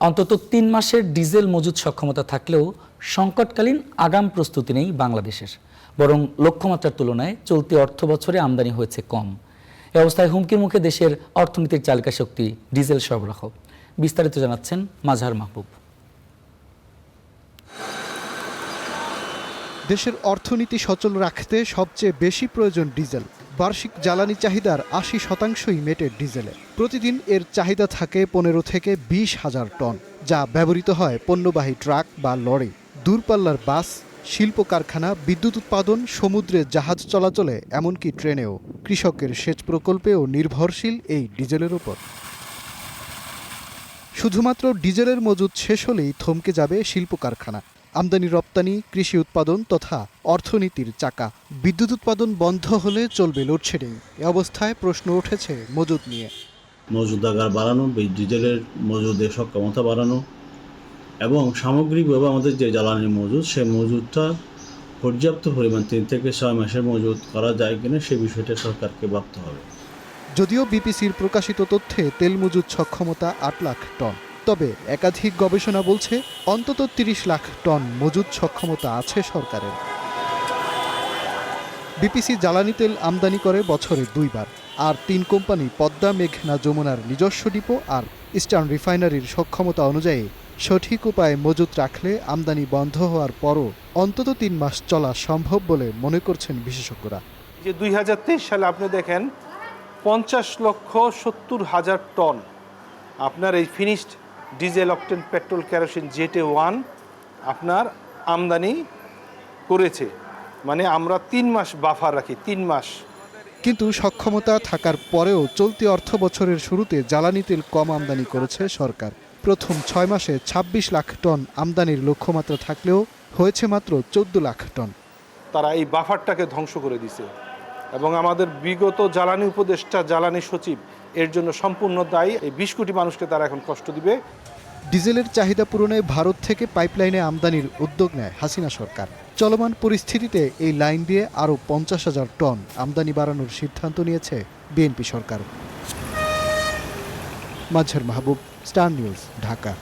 অন্তত ৩ মাসের ডিজেল মজুত সক্ষমতা থাকলেও সংকটকালীন আগাম প্রস্তুতি নেই বাংলাদেশের। বরং লক্ষ্যমাত্রার তুলনায় চলতি অর্থবছরে আমদানি হয়েছে কম। এ অবস্থায় হুমকির মুখে দেশের অর্থনীতির চালিকা শক্তি ডিজেল সরবরাহ। বিস্তারিত জানাচ্ছেন মাজহার মাহবুব। দেশের অর্থনীতি সচল রাখতে সবচেয়ে বেশি প্রয়োজন ডিজেল। বার্ষিক জ্বালানি চাহিদার ৮০% মেটে ডিজেলে। প্রতিদিন এর চাহিদা থাকে ১৫ থেকে ২০ হাজার টন, যা ব্যবহৃত হয় পণ্যবাহী ট্রাক বা লরি, দূরপাল্লার বাস, শিল্প কারখানা, বিদ্যুৎ উৎপাদন, সমুদ্রে জাহাজ চলাচলে, এমনকি ট্রেনেও। কৃষকের সেচ প্রকল্পেও নির্ভরশীল এই ডিজেলের উপর। শুধুমাত্র ডিজেলের মজুত শেষ হলেই থমকে যাবে শিল্প কারখানা, আমদানি রপ্তানি, কৃষি উৎপাদন তথা অর্থনীতির চাকা। বিদ্যুৎ উৎপাদন বন্ধ হলে চলবে লোডশেডিং। এ অবস্থায় প্রশ্ন উঠেছে মজুত নিয়ে। মজুদাগার বাড়ানো, ডিজেলের মজুদের সক্ষমতা বাড়ানো এবং সামগ্রিকভাবে আমাদের যে জ্বালানি মজুদ, সেই মজুদটা পর্যাপ্ত পরিমাণ ৩ থেকে ৬ মাসের মজুদ করা যায় কিনা সে বিষয়টা সরকারকে ভাবতে হবে। যদিও বিপিসির প্রকাশিত তথ্যে তেল মজুদ সক্ষমতা ৮ লাখ টন, তবে একাধিক গবেষণা বলছে অন্তত ৩০ লাখ টন মজুদ সক্ষমতা আছে সরকারের। বিপিসি জ্বালানি তেল আমদানি করে বছরে ২ বার, আর ৩ কোম্পানি পদ্মা, মেঘনা, যমুনার নিজস্ব ডিপো আর ইস্টার্ন রিফাইনারির সক্ষমতা অনুযায়ী সঠিক উপায়ে মজুত রাখলে আমদানি বন্ধ হওয়ার পরও অন্তত ৩ মাস চলা সম্ভব বলে মনে করছেন বিশেষজ্ঞরা। যে ২০২৩ সালে আপনি দেখেন ৫০,৭০,০০০ টন আপনার এই finished diesel, octane, petrol, kerosene, জেটে 1 আপনার আমদানি করেছে। মানে আমরা ৩ মাস বাফার রাখি, ৩ মাস। কিন্তু সক্ষমতা থাকার পরেও চলতি অর্থ বছরের শুরুতে জ্বালানি তেল কম আমদানি করেছে সরকার। প্রথম ৬ মাসে ২৬ লাখ টন আমদানির লক্ষ্যমাত্রা থাকলেও হয়েছে মাত্র ১৪ লাখ টন। তারা এই বাফারটাকে ধ্বংস করে দিছে এবং আমাদের বিগত জ্বালানি উপদেষ্টা, জ্বালানি সচিব এর জন্য সম্পূর্ণ দায়ী। এই ২০ কোটি মানুষকে তারা এখন কষ্ট দিবে। ডিজেলের চাহিদা পূরণে ভারত থেকে পাইপলাইনে আমদানির উদ্যোগ নেয় হাসিনা সরকার। চলমান পরিস্থিতিতে এই লাইন দিয়ে আরও ৫০,০০০ টন আমদানি বাড়ানোর সিদ্ধান্ত নিয়েছে বিএনপি সরকার। মাজহার মাহবুব, স্টার নিউজ, ঢাকা।